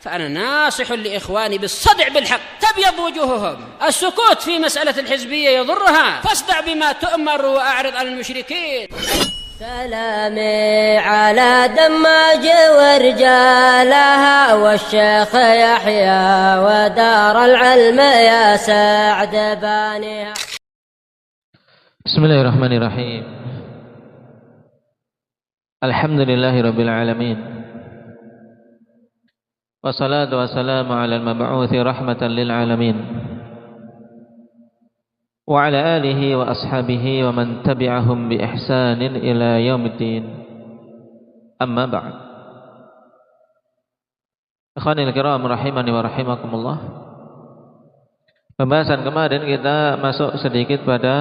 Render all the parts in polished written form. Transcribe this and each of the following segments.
فأنا ناصح لإخواني بالصدع بالحق تبيض وجوههم. السكوت في مسألة الحزبية يضرها، فاصدع بما تؤمر وأعرض عن المشركين. سلامي على دماج ورجالها والشيخ يحيى ودار العلم يا سعد بانيها. بسم الله الرحمن الرحيم. الحمد لله رب العالمين، والصلاة والسلام على المبعوث رحمة للعالمين وعلى آله وأصحابه ومن تبعهم بإحسان إلى يوم الدين. أما بعد. Ikhwanil kiram rahimani wa rahimakumullah. Pembahasan kemarin kita masuk sedikit pada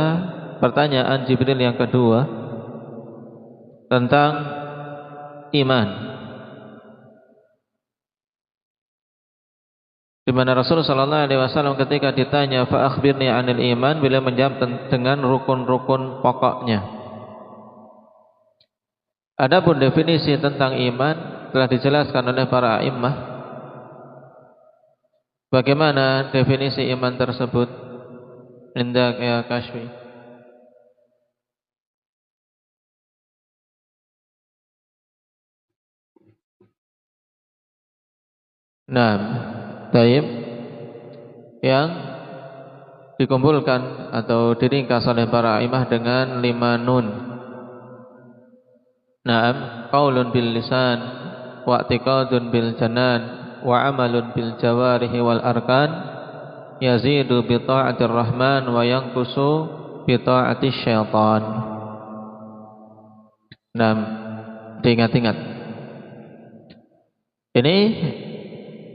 pertanyaan Jibril yang kedua tentang iman, di mana Rasulullah sallallahu alaihi wasallam ketika ditanya fa akhbirni 'anil iman, beliau menjawab dengan rukun-rukun pokoknya. Adapun definisi tentang iman telah dijelaskan oleh para a'immah. Bagaimana definisi iman tersebut? Indak ya Kashfi. Nah, taib yang dikumpulkan atau diringkas oleh para imam dengan 5 nun. Naam, qaulun bil lisan wa i'tiqadun bil janan wa amalun bil jawarihi wal arkan, yazidu bi ta'atir rahman wa yanqusu bi ta'atis syaitan. Naam, diingat-ingat. Ini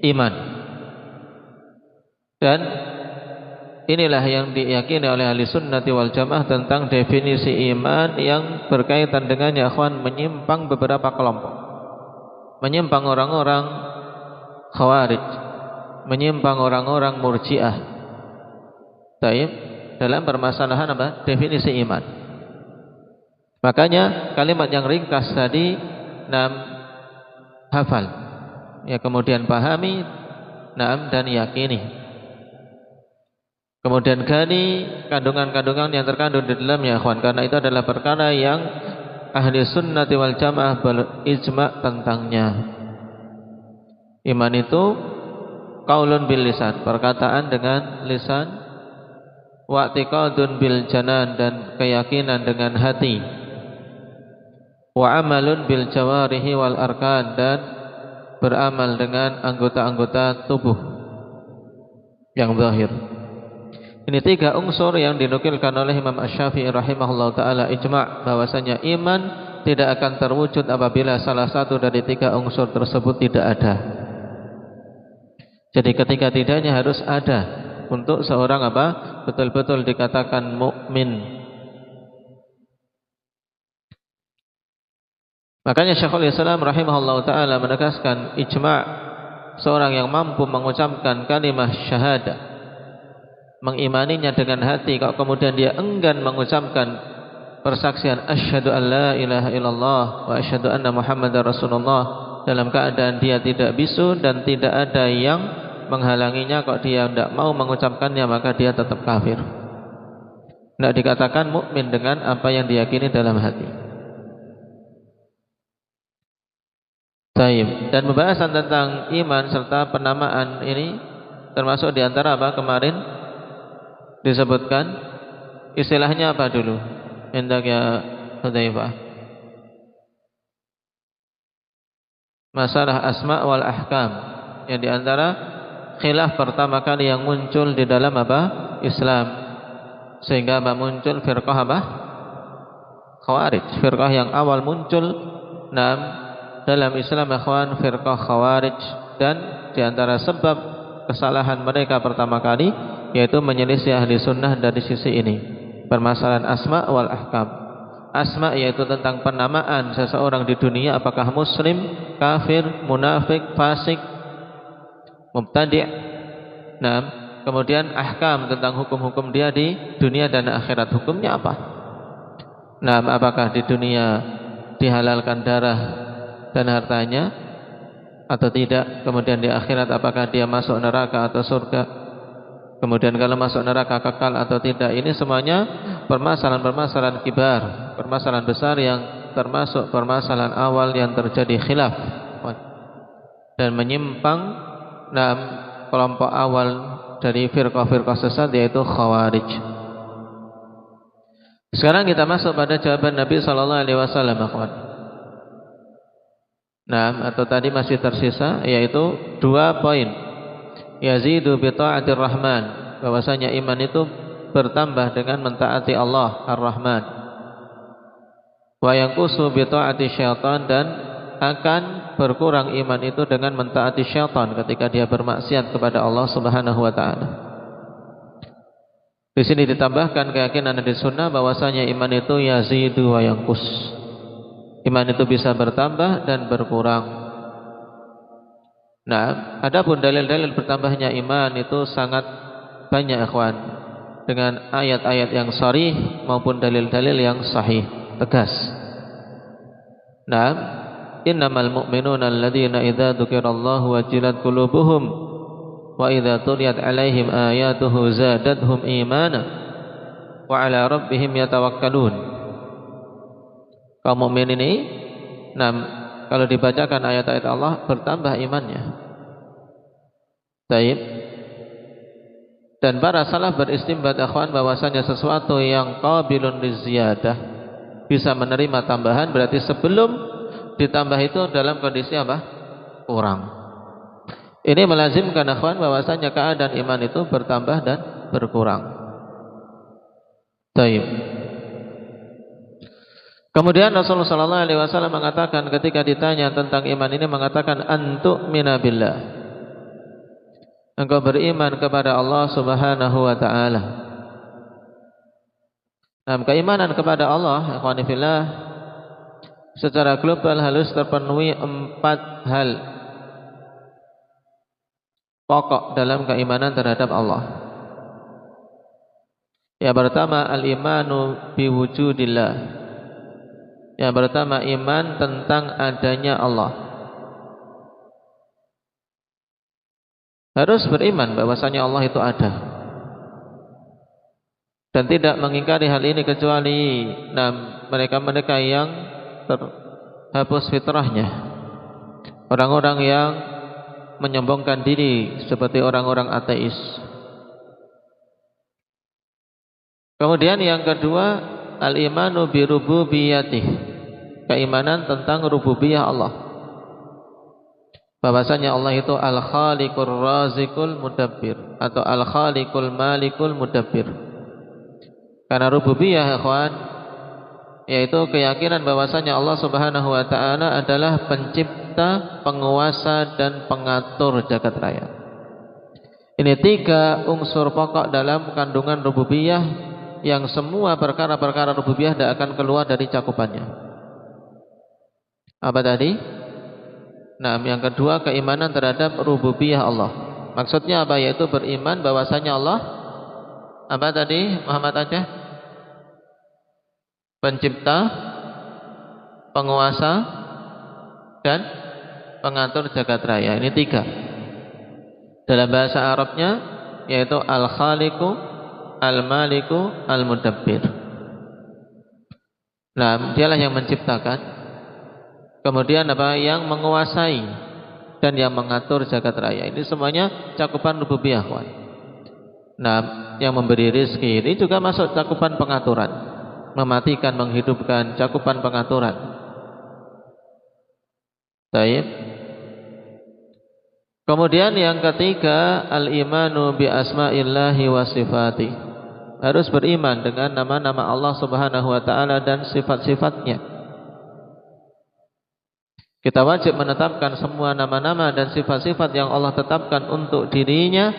iman. Dan inilah yang diyakini oleh ahli sunnati wal jamaah tentang definisi iman yang berkaitan dengannya. Akhwan, menyimpang beberapa kelompok. Menyimpang orang-orang khawarij, menyimpang orang-orang murji'ah. Taib, dalam permasalahan apa? Definisi iman. Makanya kalimat yang ringkas tadi, hafal, ya, kemudian pahami, dan yakini. Kemudian gali kandungan-kandungan yang terkandung di dalamnya, akhwan, karena itu adalah perkara yang ahli sunnati wal jamaah berijma tentangnya. Iman itu qaulun bil lisan, perkataan dengan lisan, wa i'tiqadun bil janan, dan keyakinan dengan hati, wa amalun bil jawarihi wal arkan, dan beramal dengan anggota-anggota tubuh yang zahir. Ini 3 unsur yang dinukilkan oleh Imam Asy-Syafi'i rahimahullah ta'ala ijma' bahwasanya iman tidak akan terwujud apabila salah satu dari 3 unsur tersebut tidak ada. Jadi ketika-tidaknya harus ada untuk seorang betul-betul dikatakan mukmin. Makanya Syekhul Islam rahimahullah ta'ala menegaskan ijma' seorang yang mampu mengucapkan kalimah syahadah, mengimaninya dengan hati, kalau kemudian dia enggan mengucapkan persaksian asyhadu an la ilaha illallah wa asyhadu anna muhammadar rasulullah, dalam keadaan dia tidak bisu dan tidak ada yang menghalanginya, kalau dia tidak mau mengucapkannya maka dia tetap kafir. Tidak dikatakan mukmin dengan apa yang diyakini dalam hati. Baik. Dan pembahasan tentang iman serta penamaan ini termasuk diantara kemarin disebutkan istilahnya apa dulu? Hendak ya Hudzaifah. Masalah asma wal ahkam, yang diantara khilaf pertama kali yang muncul di dalam Islam, sehingga muncul firqah Khawarij. Firqah yang awal muncul dalam Islam, akhwan, firqah Khawarij, dan diantara sebab kesalahan mereka pertama kali yaitu menyelisih ahli sunnah dari sisi ini, permasalahan asma wal ahkam. Asma yaitu tentang penamaan seseorang di dunia, apakah muslim, kafir, munafik, fasik, mubtadi'. Kemudian ahkam tentang hukum-hukum dia di dunia dan akhirat, hukumnya apa? Apakah di dunia dihalalkan darah dan hartanya, atau tidak, kemudian di akhirat apakah dia masuk neraka atau surga, kemudian kalau masuk neraka kekal atau tidak. Ini semuanya permasalahan-permasalahan kibar, permasalahan besar yang termasuk permasalahan awal yang terjadi khilaf dan menyimpang dalam kelompok awal dari firqah-firqah sesat, yaitu Khawarij. Sekarang kita masuk pada jawaban Nabi sallallahu alaihi wasallam. Nah, atau tadi masih tersisa, yaitu 2 poin. Yazidu bi ta'atir rahman, bahwasanya iman itu bertambah dengan mentaati Allah Ar-Rahman. Wa yanqusu bi ta'ati syaitan, dan akan berkurang iman itu dengan mentaati syaitan ketika dia bermaksiat kepada Allah Subhanahu wa taala. Di sini ditambahkan keyakinan di sunnah bahwasanya iman itu yazidu wa yanqus. Iman itu bisa bertambah dan berkurang. Nah, adapun dalil-dalil bertambahnya iman itu sangat banyak, ikhwan, dengan ayat-ayat yang sharih maupun dalil-dalil yang sahih, tegas. Nah, innamal mu'minuna alladzina idza dzukirallahu wajilat qulubuhum wa idza tuliyat 'alaihim ayatuhu zadatuhum imana wa 'ala rabbihim yatawakkalun. Kaum mukmin ini, kalau dibacakan ayat-ayat Allah bertambah imannya. Baik. Dan para salaf beristimbat, akhwan, bahwasanya sesuatu yang qabilun liziyadah bisa menerima tambahan, berarti sebelum ditambah itu dalam kondisi apa? Kurang. Ini melazimkan, akhwan, bahwasanya keadaan iman itu bertambah dan berkurang. Baik. Kemudian Rasulullah sallallahu alaihi wasallam mengatakan ketika ditanya tentang iman ini, mengatakan antu'mina billah, engkau beriman kepada Allah Subhanahu wa taala. Nah, keimanan kepada Allah, ikhwani fillah, secara global harus terpenuhi 4 hal pokok dalam keimanan terhadap Allah. Yang pertama, al-imanu biwujudillah. Yang pertama, iman tentang adanya Allah. Harus beriman bahwasanya Allah itu ada, dan tidak mengingkari hal ini kecuali mereka-mereka yang terhapus fitrahnya, orang-orang yang menyombongkan diri seperti orang-orang ateis. Kemudian yang kedua, al-imanu bi rububiyyatih, keimanan tentang rububiyah Allah, bahwasanya Allah itu al-khaliqur razikul mudabbir atau al-khaliqul malikul mudabbir. Karena rububiyah, ikhwan, yaitu keyakinan bahwasanya Allah Subhanahu wa taala adalah pencipta, penguasa dan pengatur jagat raya. Ini 3 unsur pokok dalam kandungan rububiyah, yang semua perkara-perkara rububiyah tidak akan keluar dari cakupannya. Apa tadi? Nah, yang kedua, keimanan terhadap rububiyah Allah. Maksudnya apa? Yaitu beriman bahwasanya Allah, apa tadi Muhammad Aceh? Pencipta, penguasa dan pengatur jagat raya. Ini 3. Dalam bahasa Arabnya yaitu al-khaliqu, al-maliku, al-mudabbir. Nah, dialah yang menciptakan, kemudian apa? Yang menguasai dan yang mengatur jagat raya. Ini semuanya cakupan rububiyah, kawan. Nah, yang memberi rezeki ini juga masuk cakupan pengaturan. Mematikan, menghidupkan, cakupan pengaturan. Baik. Kemudian yang ketiga, al-imanu bi asma'illahi wa sifatih. Harus beriman dengan nama-nama Allah Subhanahu wa taala dan sifat-sifatnya. Kita wajib menetapkan semua nama-nama dan sifat-sifat yang Allah tetapkan untuk dirinya,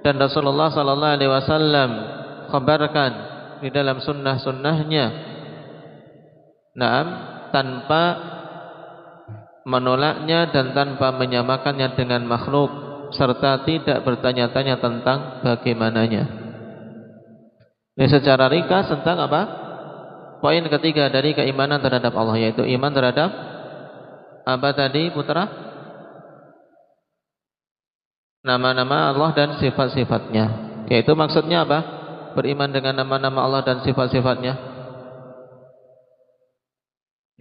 dan Rasulullah sallallahu alaihi wasallam khabarkan di dalam sunnah-sunnahnya. Naam, tanpa menolaknya dan tanpa menyamakannya dengan makhluk, serta tidak bertanya-tanya tentang bagaimananya. Ini secara ringkas tentang apa? Poin ketiga dari keimanan terhadap Allah, yaitu iman terhadap apa tadi, putra? nama-nama Allah dan sifat-sifatnya. Yaitu maksudnya apa? Beriman dengan nama-nama Allah dan sifat-sifatnya.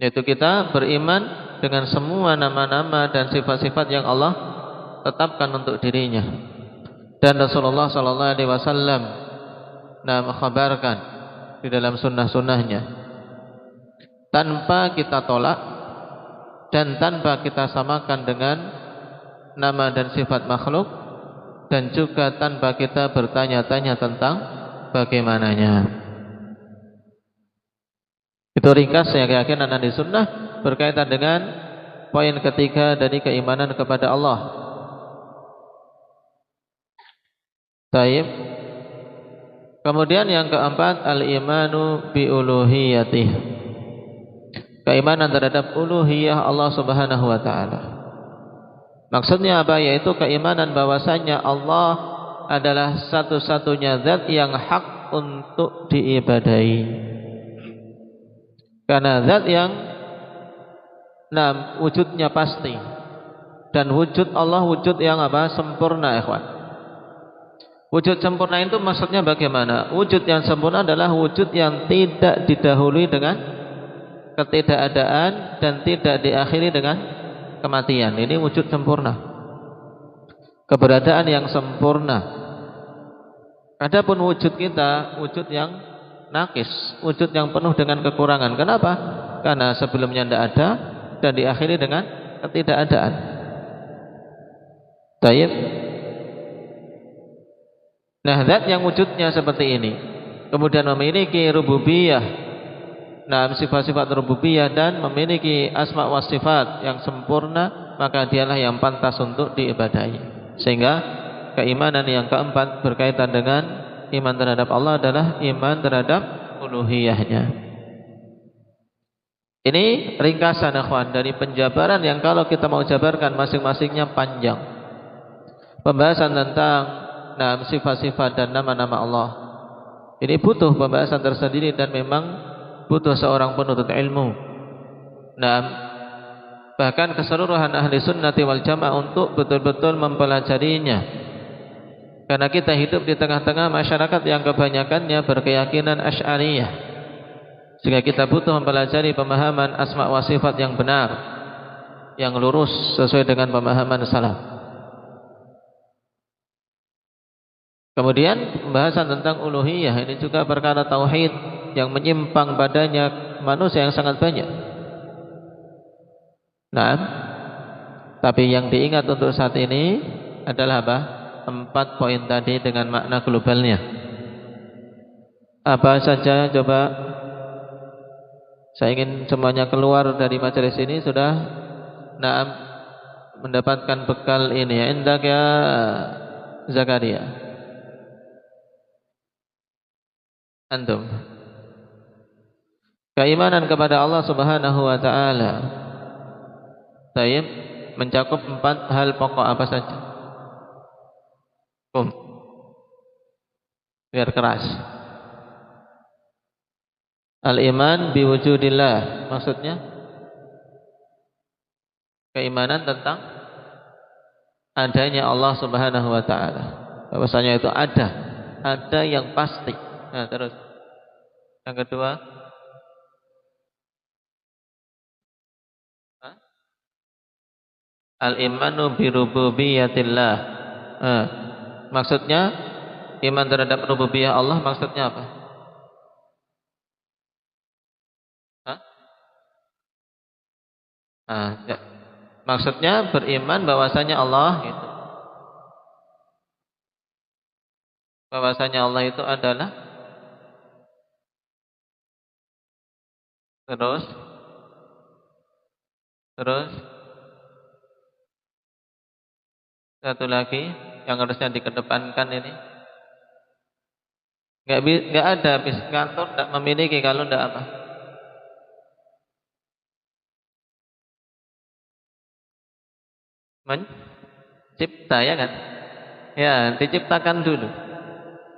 Yaitu kita beriman dengan semua nama-nama dan sifat-sifat yang Allah tetapkan untuk dirinya. Dan Rasulullah sallallahu alaihi wasallam mengkhabarkan di dalam sunnah-sunnahnya, tanpa kita tolak dan tanpa kita samakan dengan nama dan sifat makhluk, dan juga tanpa kita bertanya-tanya tentang bagaimananya. Itu ringkasnya keyakinan ahli sunnah berkaitan dengan poin ketiga dari keimanan kepada Allah. Taib. Kemudian yang keempat, al-imanu bi uluhiyatih. Keimanan terhadap uluhiyah Allah Subhanahu wa taala. Maksudnya apa? Yaitu keimanan bahwasanya Allah adalah satu-satunya zat yang hak untuk diibadahi. Karena zat yang wujudnya pasti, dan wujud Allah wujud yang apa? Sempurna, ikhwan. Wujud sempurna itu maksudnya bagaimana? Wujud yang sempurna adalah wujud yang tidak didahului dengan ketidakadaan dan tidak diakhiri dengan kematian. Ini wujud sempurna, keberadaan yang sempurna. Adapun wujud kita, wujud yang nakis, wujud yang penuh dengan kekurangan. Kenapa? Karena sebelumnya tidak ada dan diakhiri dengan ketidakadaan. Taib. Nah, zat yang wujudnya seperti ini kemudian memiliki rububiyah, sifat-sifat rububiyah, dan memiliki asma wa sifat yang sempurna, maka dialah yang pantas untuk diibadahi. Sehingga keimanan yang keempat berkaitan dengan iman terhadap Allah adalah iman terhadap uluhiyahnya. Ini ringkasan, ikhwan, dari penjabaran yang kalau kita mau jabarkan masing-masingnya panjang. Pembahasan tentang sifat-sifat dan nama-nama Allah ini butuh pembahasan tersendiri dan memang butuh seorang penuntut ilmu. Bahkan keseluruhan ahli sunnati wal jamaah untuk betul-betul mempelajarinya. Karena kita hidup di tengah-tengah masyarakat yang kebanyakannya berkeyakinan Asy'ariyah, sehingga kita butuh mempelajari pemahaman asma wa sifat yang benar, yang lurus sesuai dengan pemahaman salaf. Kemudian pembahasan tentang uluhiyah ini juga perkara tauhid yang menyimpang padanya manusia yang sangat banyak. Tapi yang diingat untuk saat ini adalah apa? 4 poin tadi dengan makna globalnya. Apa saja coba? Saya ingin semuanya keluar dari majelis ini sudah mendapatkan bekal ini ya. Indak ya Zakaria. Antum. Keimanan kepada Allah Subhanahu wa taala. Taib mencakup 4 hal pokok apa saja? Biar keras. Al-iman biwujudillah, maksudnya keimanan tentang adanya Allah Subhanahu wa taala. Bahwasanya itu ada yang pasti. Nah, terus yang kedua, al-imanu bi rububiyatillah. Maksudnya iman terhadap rububiyah Allah, maksudnya apa? Ya. Maksudnya beriman bahwasanya Allah itu, bahwasanya Allah itu adalah, terus satu lagi yang harusnya dikedepankan ini, nggak ada habis kantor tidak memiliki kalau tidak apa? Mencipta, ya kan? Ya, diciptakan dulu.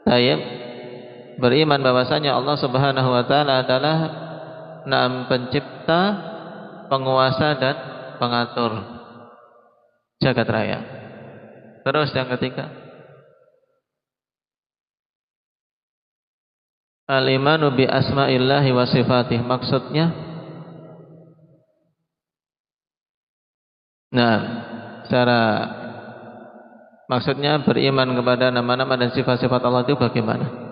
Tayyib. Beriman bahwasanya Allah Subhanahu wa taala adalah pencipta, penguasa dan pengatur jagat raya. Terus yang ketiga, al-imanu bi asma'illahi wa sifatih. Maksudnya, nah, maksudnya beriman kepada nama-nama dan sifat-sifat Allah itu bagaimana?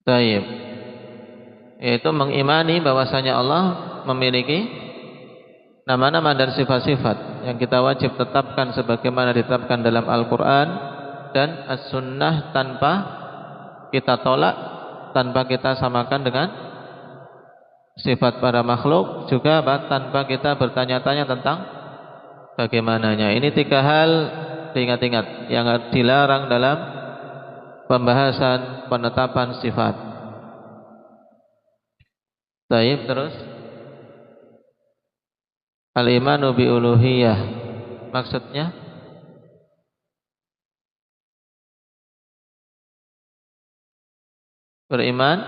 Taib, yaitu mengimani bahwasanya Allah memiliki nama-nama dan sifat-sifat yang kita wajib tetapkan sebagaimana ditetapkan dalam Al-Quran dan As-Sunnah, tanpa kita tolak, tanpa kita samakan dengan sifat para makhluk, juga tanpa kita bertanya-tanya tentang bagaimananya. Ini 3 hal diingat-ingat yang dilarang dalam pembahasan penetapan sifat. Baik, terus al-imanu bi uluhiyah. Maksudnya beriman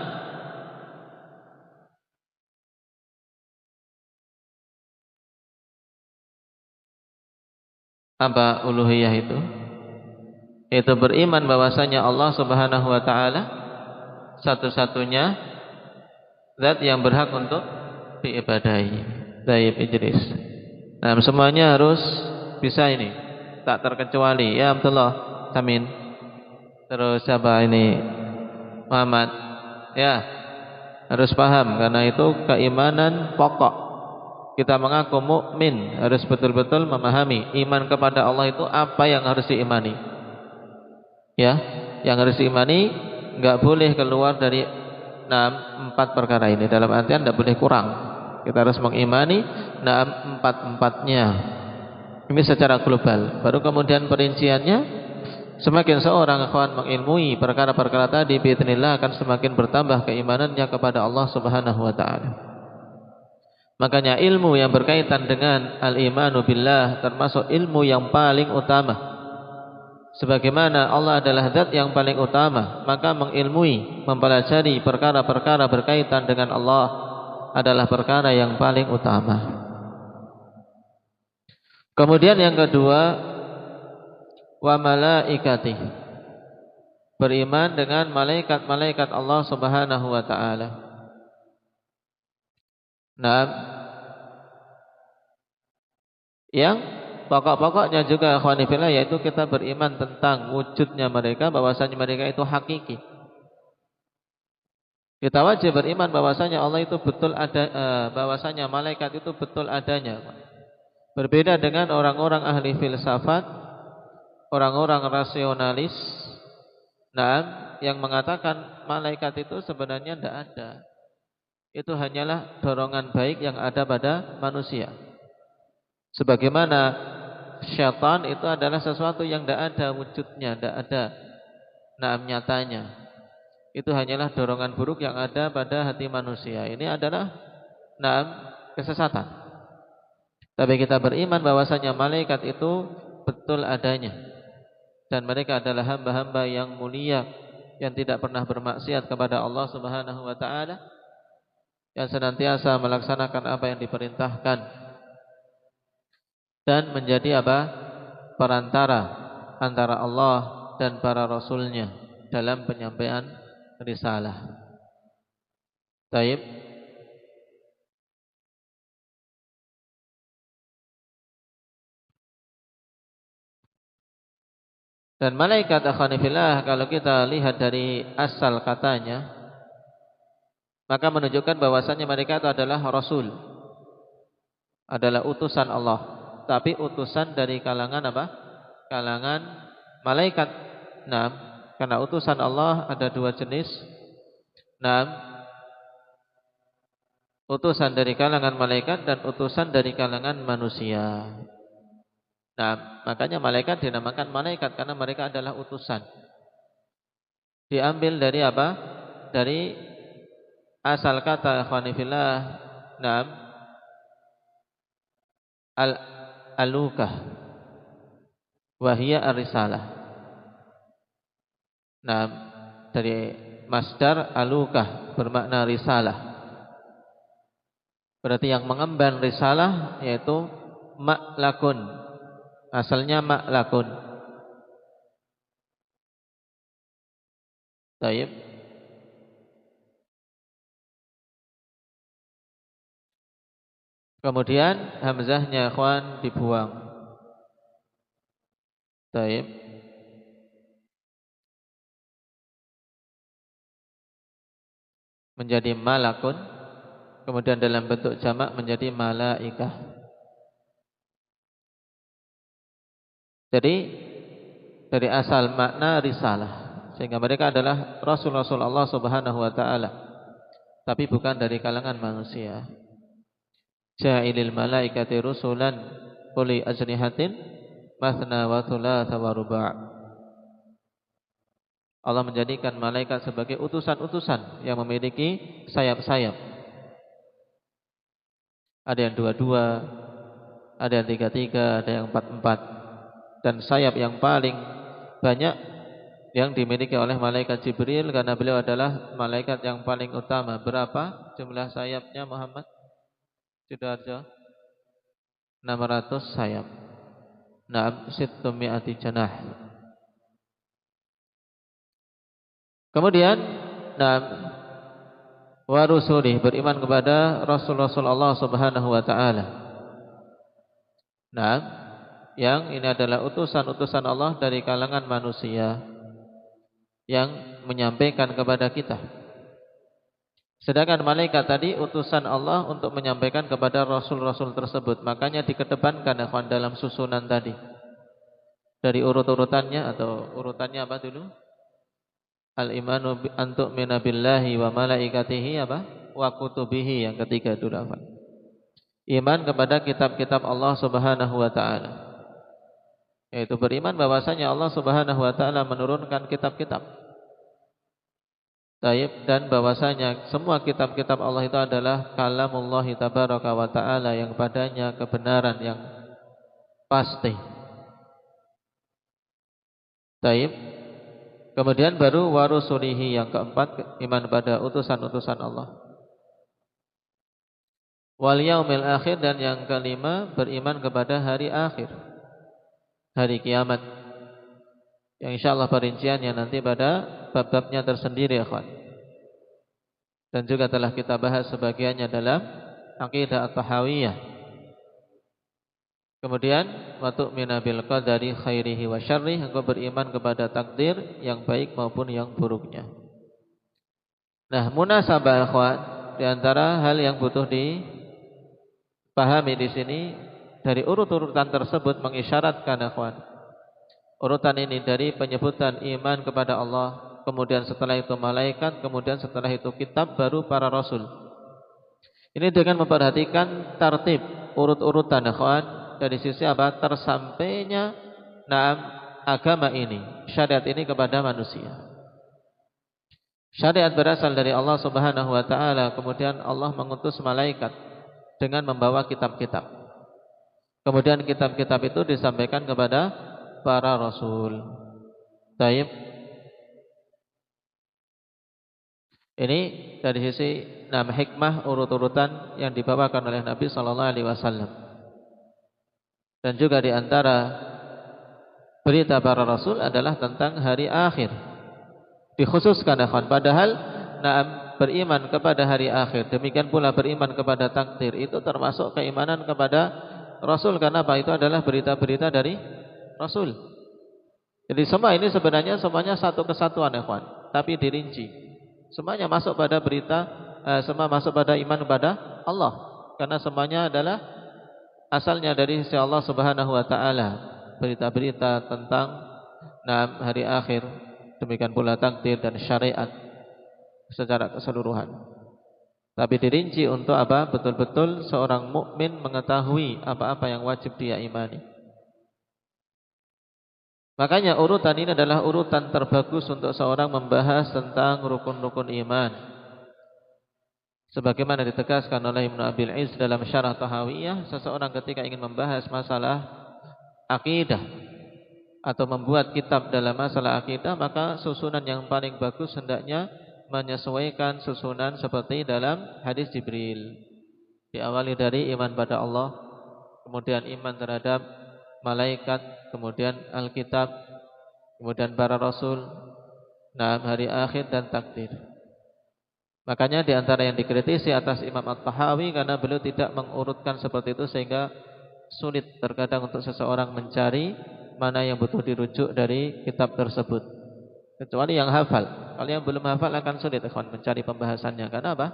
apa uluhiyah itu? Itu beriman bahwasanya Allah Subhanahu wa taala satu-satunya zat yang berhak untuk diibadahi. Taib Idris. Nah, semuanya harus bisa ini, tak terkecuali. Ya Abdullah Samin. Terus siapa ini? Muhammad. Ya, harus paham karena itu keimanan pokok. Kita mengaku mukmin harus betul-betul memahami iman kepada Allah itu apa yang harus diimani. Ya, yang harus diimani enggak boleh keluar dari 4 perkara ini. Dalam artian enggak boleh kurang. Kita harus mengimani 4-4-nya. Ini secara global. Baru kemudian perinciannya, semakin seorang akan mengilmui perkara-perkara tadi, biidznillah akan semakin bertambah keimanannya kepada Allah Subhanahu wa taala. Makanya ilmu yang berkaitan dengan al-imanu billah termasuk ilmu yang paling utama. Sebagaimana Allah adalah zat yang paling utama, maka mengilmui, mempelajari perkara-perkara berkaitan dengan Allah adalah perkara yang paling utama. Kemudian yang kedua, wa malaikatih. Beriman dengan malaikat-malaikat Allah Subhanahu wa taala. Nah, yang pokok-pokoknya juga akhwani fillah, yaitu kita beriman tentang wujudnya mereka, bahwasanya mereka itu hakiki. Kita wajib beriman bahwasanya Allah itu betul ada, bahwasanya malaikat itu betul adanya. Berbeda dengan orang-orang ahli filsafat, orang-orang rasionalis, yang mengatakan malaikat itu sebenarnya tidak ada. Itu hanyalah dorongan baik yang ada pada manusia. Sebagaimana syaitan itu adalah sesuatu yang tidak ada wujudnya, tidak ada nyatanya. Itu hanyalah dorongan buruk yang ada pada hati manusia. Ini adalah kesesatan. Tapi kita beriman bahwasanya malaikat itu betul adanya, dan mereka adalah hamba-hamba yang mulia, yang tidak pernah bermaksiat kepada Allah Subhanahu wa taala, yang senantiasa melaksanakan apa yang diperintahkan dan menjadi perantara antara Allah dan para rasulnya dalam penyampaian risalah. Taib. Dan malaikat akhwani fillah, kalau kita lihat dari asal katanya, maka menunjukkan bahwasannya mereka itu adalah rasul, adalah utusan Allah, tapi utusan dari kalangan kalangan malaikat. Karena utusan Allah ada 2 jenis. Utusan dari kalangan malaikat dan utusan dari kalangan manusia. Makanya malaikat dinamakan malaikat karena mereka adalah utusan. Diambil dari apa? Dari asal kata akhwani fillah, al-alukah wa hiya ar-risalah. Dari masdar alukah bermakna risalah. Berarti yang mengemban risalah yaitu ma'lakun. Asalnya ma'lakun. Taib. Kemudian hamzahnya ikhwan dibuang. Taib. Menjadi malakun. Kemudian dalam bentuk jamak menjadi malaikah. Jadi dari asal makna risalah, sehingga mereka adalah Rasul-Rasul Allah Subhanahu wa taala, tapi bukan dari kalangan manusia. Ja'ilil malaikati rusulan uli ajnihatin mathna wa thulatha wa ruba'. Allah menjadikan malaikat sebagai utusan-utusan yang memiliki sayap-sayap. Ada yang dua-dua, ada yang tiga-tiga, ada yang empat-empat. Dan sayap yang paling banyak yang dimiliki oleh malaikat Jibril, karena beliau adalah malaikat yang paling utama. Berapa jumlah sayapnya Muhammad? Sidoarjo? 600 sayap. Na'am, 600 janah. Kemudian wa rusulih, beriman kepada Rasul-Rasul Allah Subhanahu wa taala. Nah, yang ini adalah utusan-utusan Allah dari kalangan manusia yang menyampaikan kepada kita. Sedangkan malaikat tadi utusan Allah untuk menyampaikan kepada rasul-rasul tersebut. Makanya dikedepankan ikhwan dalam susunan tadi. Dari urut-urutannya atau urutannya apa dulu? Al-imanu an tu'mina billahi wa malaikatihi apa? Wa kutubihi, yang ketiga itu apa? Iman kepada kitab-kitab Allah Subhanahu wa taala. Yaitu beriman bahwasanya Allah Subhanahu wa taala menurunkan kitab-kitab. Taib, dan bahwasanya semua kitab-kitab Allah itu adalah kalamullah tabaraka wa taala yang padanya kebenaran yang pasti. Taib. Kemudian baru warusulihi, yang keempat, iman pada utusan-utusan Allah. Wal yaumil akhir, dan yang kelima beriman kepada hari akhir, hari kiamat, yang insyaallah perinciannya nanti pada bab-babnya tersendiri ya kawan. Dan juga telah kita bahas sebagiannya dalam Aqidah At-Tahawiyah. Kemudian wa tu'mina bil qadari khairihi wa syarrihi, engkau beriman kepada takdir yang baik maupun yang buruknya. Nah, munasabah ikhwan, di antara hal yang butuh dipahami di sini, dari urut-urutan tersebut mengisyaratkan ikhwan, urutan ini dari penyebutan iman kepada Allah, kemudian setelah itu malaikat, kemudian setelah itu kitab, baru para rasul. Ini dengan memperhatikan tartib urut-urutan ikhwan, dari sisi apa? Tersampainya agama ini, syariat ini kepada manusia. Syariat berasal dari Allah Subhanahu wa taala, kemudian Allah mengutus malaikat dengan membawa kitab-kitab. Kemudian kitab-kitab itu disampaikan kepada para rasul. Taib. Ini dari sisi hikmah urut-urutan yang dibawakan oleh Nabi sallallahu alaihi wasallam. Dan juga di antara berita para rasul adalah tentang hari akhir. Dikhususkan ikhwan, padahal beriman kepada hari akhir, demikian pula beriman kepada takdir, itu termasuk keimanan kepada rasul. Karena apa? Itu adalah berita-berita dari rasul. Jadi semua ini sebenarnya semuanya satu kesatuan ikhwan, tapi dirinci. Semuanya masuk pada berita, semua masuk pada iman kepada Allah. Karena semuanya adalah asalnya dari sisi Allah Subhanahu wa taala, berita-berita tentang hari akhir, demikian pula takdir dan syariat secara keseluruhan. Tapi dirinci untuk apa? Betul-betul seorang mukmin mengetahui apa-apa yang wajib dia imani. Makanya urutan ini adalah urutan terbagus untuk seorang membahas tentang rukun-rukun iman. Sebagaimana ditegaskan oleh Ibnu Abil Izz dalam Syarah Tahawiyah, seseorang ketika ingin membahas masalah akidah atau membuat kitab dalam masalah akidah, maka susunan yang paling bagus hendaknya menyesuaikan susunan seperti dalam hadis Jibril. Diawali dari iman pada Allah, kemudian iman terhadap malaikat, kemudian Alkitab, kemudian para rasul, hari akhir dan takdir. Makanya di antara yang dikritisi atas Imam At-Tahawi karena beliau tidak mengurutkan seperti itu, sehingga sulit terkadang untuk seseorang mencari mana yang butuh dirujuk dari kitab tersebut. Kecuali yang hafal. Kalau yang belum hafal akan sulit ikhwan mencari pembahasannya. Karena apa?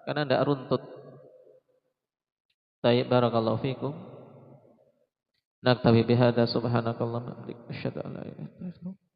Karena tidak runtut. Baik, barakallahu fikum. Naktabi bihadza subhanakallahumma wa bihamdika asyhadu an la ilaha illa anta